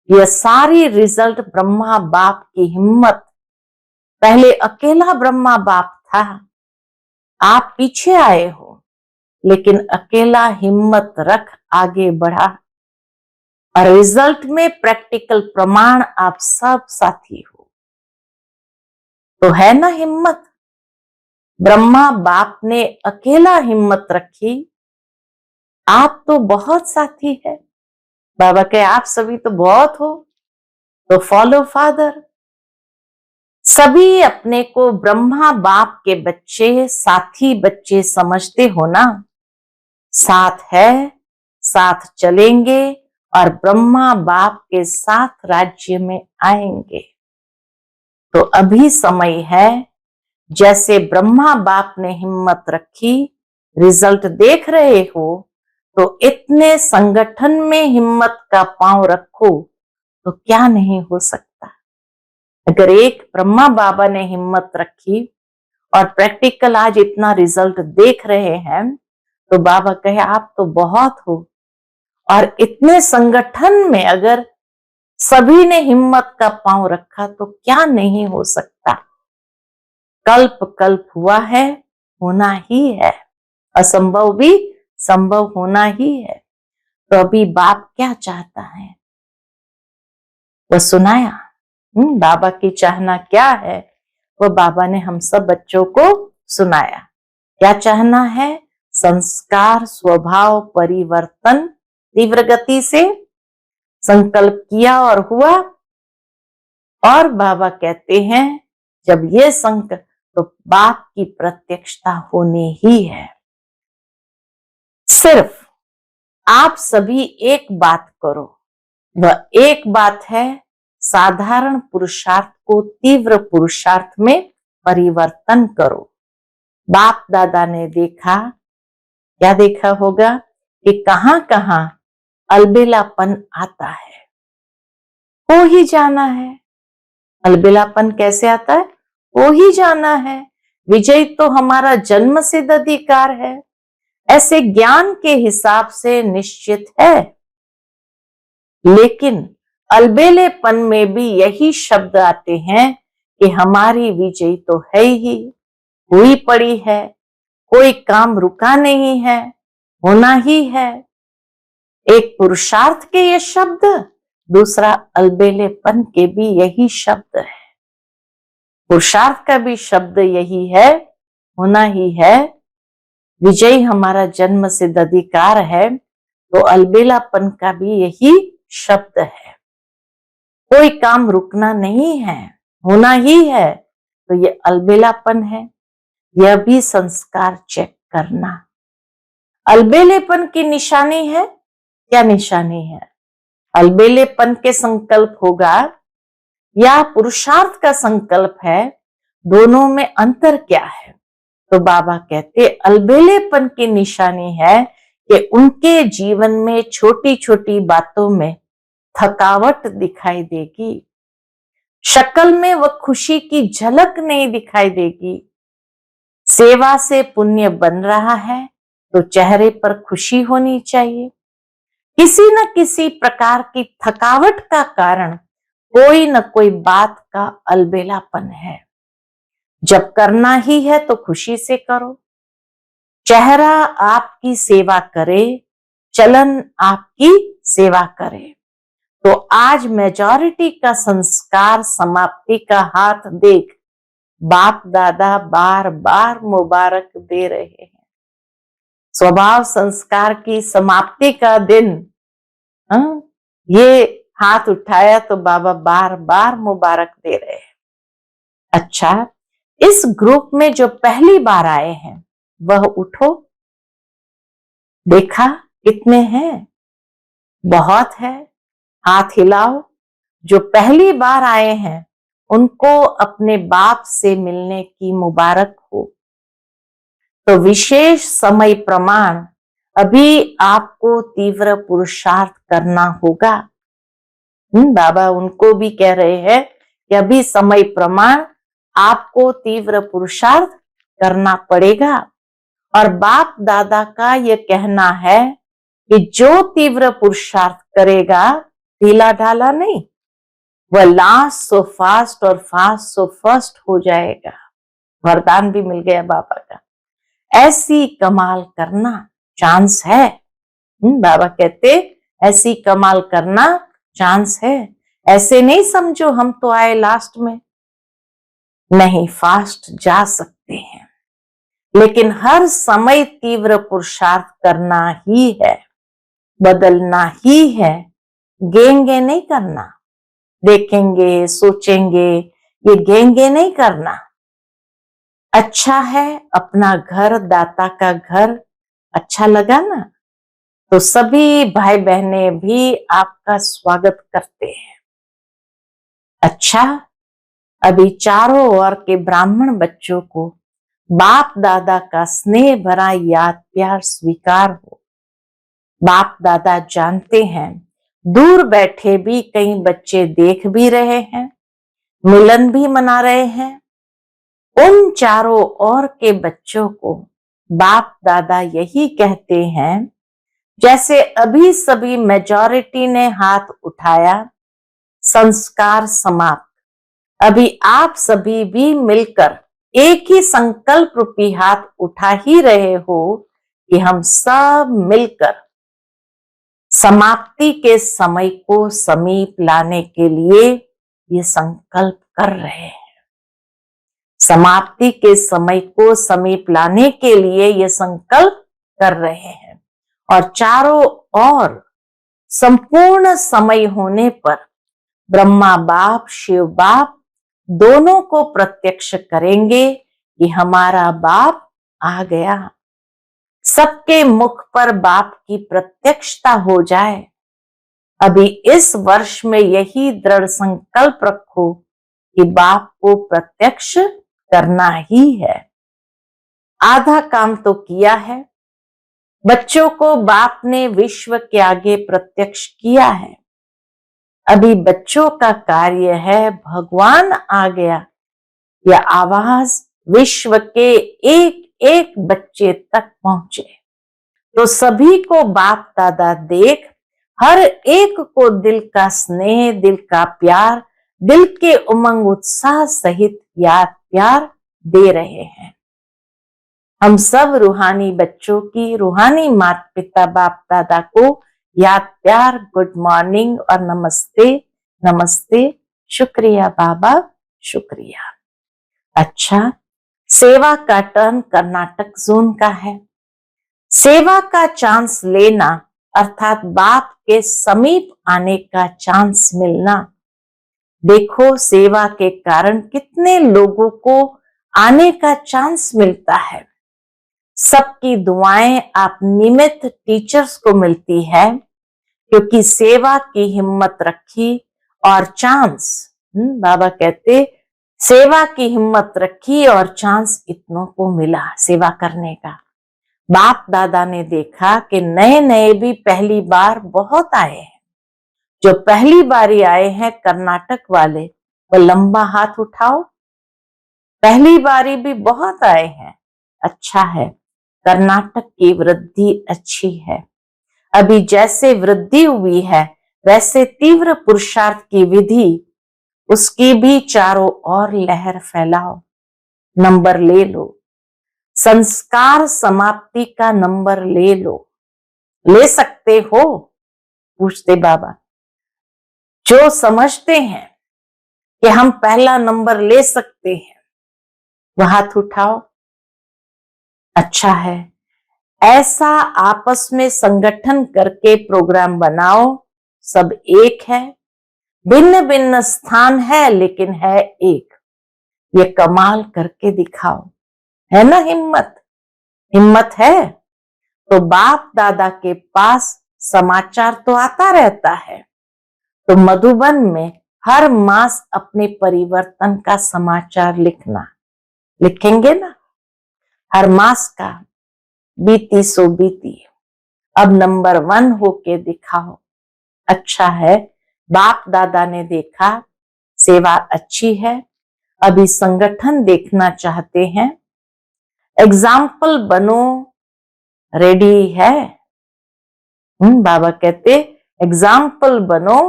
यह सारी रिजल्ट ब्रह्मा बाप की हिम्मत। पहले अकेला ब्रह्मा बाप था, आप पीछे आए हो, लेकिन अकेला हिम्मत रख आगे बढ़ा, और रिजल्ट में प्रैक्टिकल प्रमाण आप सब साथी हो। तो है ना हिम्मत। ब्रह्मा बाप ने अकेला हिम्मत रखी, आप तो बहुत साथी है। बाबा के आप सभी तो बहुत हो, तो फॉलो फादर। सभी अपने को ब्रह्मा बाप के बच्चे, साथी बच्चे समझते हो ना। साथ है, साथ चलेंगे और ब्रह्मा बाप के साथ राज्य में आएंगे। तो अभी समय है, जैसे ब्रह्मा बाप ने हिम्मत रखी, रिजल्ट देख रहे हो, तो इतने संगठन में हिम्मत का पांव रखो तो क्या नहीं हो सकता। अगर एक ब्रह्मा बाबा ने हिम्मत रखी और प्रैक्टिकल आज इतना रिजल्ट देख रहे हैं, तो बाबा कहे आप तो बहुत हो। और इतने संगठन में अगर सभी ने हिम्मत का पांव रखा तो क्या नहीं हो सकता। कल्प कल्प हुआ है, होना ही है, असंभव भी संभव होना ही है। तो अभी बाप क्या चाहता है वह सुनाया। बाबा की चाहना क्या है वह बाबा ने हम सब बच्चों को सुनाया। क्या चाहना है? संस्कार स्वभाव परिवर्तन तीव्र गति से संकल्प किया और हुआ। और बाबा कहते हैं जब ये संकल्प, तो बाप की प्रत्यक्षता होनी ही है। सिर्फ आप सभी एक बात करो, वह एक बात है साधारण पुरुषार्थ को तीव्र पुरुषार्थ में परिवर्तन करो। बाप दादा ने देखा, क्या देखा होगा कि कहां कहां अलबेलापन आता है, हो ही जाना है। अलबेलापन कैसे आता है? हो ही जाना है। विजय तो हमारा जन्म सिद्ध अधिकार है, ऐसे ज्ञान के हिसाब से निश्चित है। लेकिन अलबेलेपन में भी यही शब्द आते हैं कि हमारी विजय तो है ही, हुई पड़ी है, कोई काम रुका नहीं है, होना ही है। एक पुरुषार्थ के ये शब्द, दूसरा अलबेलेपन के भी यही शब्द है। पुरुषार्थ का भी शब्द यही है, होना ही है। विजय हमारा जन्म सिद्ध अधिकार है, तो अलबेलापन का भी यही शब्द है। कोई काम रुकना नहीं है, होना ही है। तो ये अलबेलापन है, यह भी संस्कार चेक करना। अलबेलेपन की निशानी है, क्या निशानी है? अलबेलेपन के संकल्प होगा या पुरुषार्थ का संकल्प है, दोनों में अंतर क्या है? तो बाबा कहते अलबेलेपन की निशानी है कि उनके जीवन में छोटी छोटी बातों में थकावट दिखाई देगी, शक्ल में वह खुशी की झलक नहीं दिखाई देगी। सेवा से पुण्य बन रहा है तो चेहरे पर खुशी होनी चाहिए। किसी न किसी प्रकार की थकावट का कारण कोई न कोई बात का अलबेलापन है। जब करना ही है तो खुशी से करो। चेहरा आपकी सेवा करे, चलन आपकी सेवा करे। तो आज मेजॉरिटी का संस्कार समाप्ति का हाथ देख बाप दादा बार बार मुबारक दे रहे हैं। स्वभाव संस्कार की समाप्ति का दिन, ये हाथ उठाया तो बाबा बार बार मुबारक दे रहे हैं। अच्छा, इस ग्रुप में जो पहली बार आए हैं वह उठो, देखा कितने हैं? बहुत है, हाथ हिलाओ। जो पहली बार आए हैं उनको अपने बाप से मिलने की मुबारक हो। तो विशेष समय प्रमाण अभी आपको तीव्र पुरुषार्थ करना होगा। बाबा उनको भी कह रहे हैं कि अभी समय प्रमाण आपको तीव्र पुरुषार्थ करना पड़ेगा। और बाप दादा का यह कहना है कि जो तीव्र पुरुषार्थ करेगा ढीला ढाला नहीं, वह लास्ट सो फास्ट और फास्ट सो फर्स्ट हो जाएगा। वरदान भी मिल गया बाबा का। ऐसी कमाल करना चांस है। बाबा कहते ऐसी कमाल करना चांस है। ऐसे नहीं समझो हम तो आए लास्ट में, नहीं, फास्ट जा सकते हैं, लेकिन हर समय तीव्र पुरुषार्थ करना ही है, बदलना ही है। गेंगे नहीं करना, देखेंगे सोचेंगे, ये गेंगे नहीं करना। अच्छा है अपना घर, दाता का घर अच्छा लगा ना, तो सभी भाई बहने भी आपका स्वागत करते हैं। अच्छा, अभी चारों ओर के ब्राह्मण बच्चों को बाप दादा का स्नेह भरा याद प्यार स्वीकार हो। बाप दादा जानते हैं दूर बैठे भी कई बच्चे देख भी रहे हैं, मिलन भी मना रहे हैं। उन चारों ओर के बच्चों को बाप दादा यही कहते हैं, जैसे अभी सभी मेजॉरिटी ने हाथ उठाया, संस्कार समाप्त। अभी आप सभी भी मिलकर एक ही संकल्प रूपी हाथ उठा ही रहे हो कि हम सब मिलकर समाप्ति के समय को समीप लाने के लिए ये संकल्प कर रहे हैं। समाप्ति के समय को समीप लाने के लिए ये संकल्प कर रहे हैं और चारों ओर संपूर्ण समय होने पर ब्रह्मा बाप शिव बाप दोनों को प्रत्यक्ष करेंगे कि हमारा बाप आ गया। सबके मुख पर बाप की प्रत्यक्षता हो जाए। अभी इस वर्ष में यही दृढ़ संकल्प रखो कि बाप को प्रत्यक्ष करना ही है। आधा काम तो किया है। बच्चों को बाप ने विश्व के आगे प्रत्यक्ष किया है। अभी बच्चों का कार्य है भगवान आ गया यह आवाज विश्व के एक एक बच्चे तक पहुंचे, तो सभी को बाप दादा देख हर एक को दिल का स्नेह, दिल का प्यार, दिल के उमंग उत्साह सहित याद प्यार दे रहे हैं। हम सब रूहानी बच्चों की, रूहानी माता पिता बाप दादा को याद प्यार, गुड मॉर्निंग और नमस्ते नमस्ते, शुक्रिया बाबा शुक्रिया। अच्छा, सेवा का टर्न कर्नाटक जोन का है। सेवा का चांस लेना अर्थात बाप के समीप आने का चांस मिलना। देखो सेवा के कारण कितने लोगों को आने का चांस मिलता है। सबकी दुआएं आप निमित्त टीचर्स को मिलती है क्योंकि सेवा की हिम्मत रखी और चांस, बाबा कहते सेवा की हिम्मत रखी और चांस इतनों को मिला सेवा करने का। बाप दादा ने देखा कि नए नए भी पहली बार बहुत आए हैं। जो पहली बारी आए हैं कर्नाटक वाले, वो लंबा हाथ उठाओ। पहली बारी भी बहुत आए हैं, अच्छा है। कर्नाटक की वृद्धि अच्छी है। अभी जैसे वृद्धि हुई है वैसे तीव्र पुरुषार्थ की विधि, उसकी भी चारों ओर लहर फैलाओ। नंबर ले लो, संस्कार समाप्ति का नंबर ले लो। ले सकते हो? पूछते बाबा। जो समझते हैं कि हम पहला नंबर ले सकते हैं वह हाथ उठाओ। अच्छा है, ऐसा आपस में संगठन करके प्रोग्राम बनाओ। सब एक है, भिन्न भिन्न स्थान है लेकिन है एक। ये कमाल करके दिखाओ, है ना हिम्मत? हिम्मत है तो बाप दादा के पास समाचार तो आता रहता है। तो मधुबन में हर मास अपने परिवर्तन का समाचार लिखना, लिखेंगे ना? हर मास का बीती सो बीती, अब नंबर 1 होके दिखाओ। अच्छा है, बाप दादा ने देखा सेवा अच्छी है, अभी संगठन देखना चाहते हैं। एग्जाम्पल बनो, रेडी है? बाबा कहते एग्जाम्पल बनो,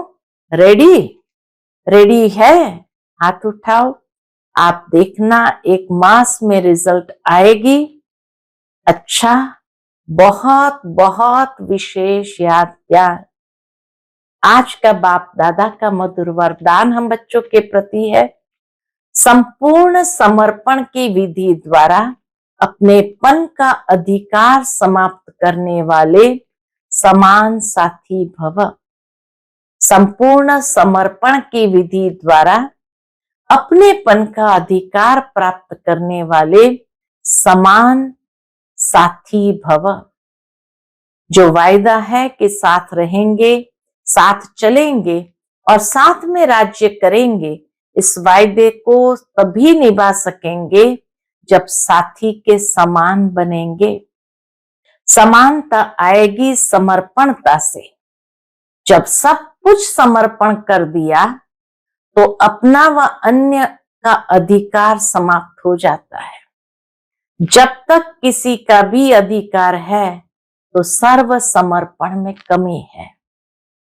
रेडी? रेडी है? हाथ उठाओ। आप देखना एक मास में रिजल्ट आएगी। अच्छा, बहुत बहुत विशेष याद प्यार। आज का बाप दादा का मधुर वरदान हम बच्चों के प्रति है, संपूर्ण समर्पण की विधि द्वारा अपनेपन का अधिकार समाप्त करने वाले समान साथी भव। संपूर्ण समर्पण की विधि द्वारा अपनेपन का अधिकार प्राप्त करने वाले समान साथी भव। जो वायदा है कि साथ रहेंगे, साथ चलेंगे और साथ में राज्य करेंगे, इस वायदे को तभी निभा सकेंगे जब साथी के समान बनेंगे। समानता आएगी समर्पणता से। जब सब कुछ समर्पण कर दिया तो अपना व अन्य का अधिकार समाप्त हो जाता है। जब तक किसी का भी अधिकार है तो सर्व समर्पण में कमी है,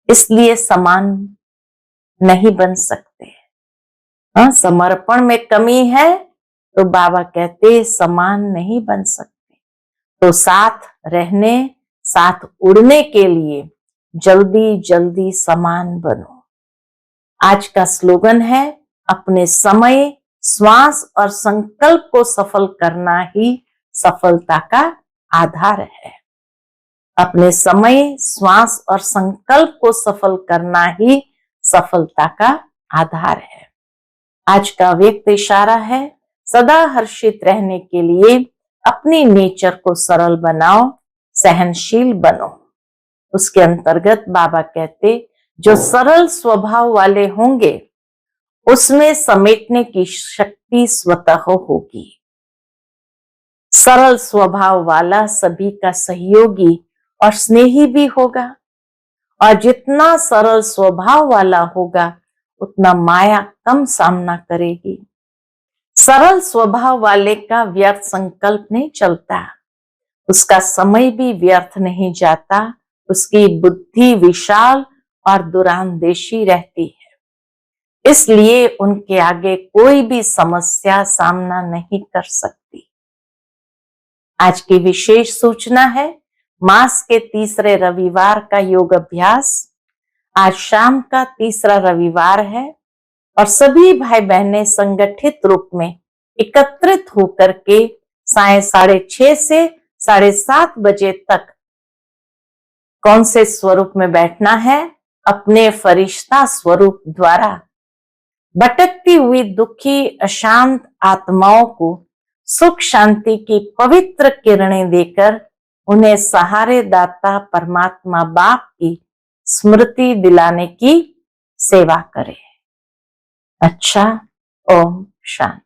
इसलिए समान नहीं बन सकते। समर्पण में कमी है तो बाबा कहते समान नहीं बन सकते। तो साथ रहने, साथ उड़ने के लिए जल्दी जल्दी समान बनो। आज का स्लोगन है, अपने समय, श्वास और संकल्प को सफल करना ही सफलता का आधार है। अपने समय, श्वास और संकल्प को सफल करना ही सफलता का आधार है। आज का व्यक्त इशारा है, सदा हर्षित रहने के लिए अपनी नेचर को सरल बनाओ, सहनशील बनो। उसके अंतर्गत बाबा कहते, जो सरल स्वभाव वाले होंगे उसमें समेटने की शक्ति स्वतः होगी। सरल स्वभाव वाला सभी का सहयोगी और स्नेही भी होगा, और जितना सरल स्वभाव वाला होगा उतना माया कम सामना करेगी। सरल स्वभाव वाले का व्यर्थ संकल्प नहीं चलता, उसका समय भी व्यर्थ नहीं जाता, उसकी बुद्धि विशाल और दूरांदेशी रहती है। इसलिए उनके आगे कोई भी समस्या सामना नहीं कर सकती। आज की विशेष सूचना है, मास के तीसरे रविवार का योग अभ्यास। आज शाम का तीसरा रविवार है और सभी भाई बहनें संगठित रूप में एकत्रित होकर के 6:30 से 7:30 बजे तक कौन से स्वरूप में बैठना है? अपने फरिश्ता स्वरूप द्वारा भटकती हुई दुखी अशांत आत्माओं को सुख शांति की पवित्र किरणें देकर उन्हें सहारे दाता परमात्मा बाप की स्मृति दिलाने की सेवा करें। अच्छा, ओम शांति।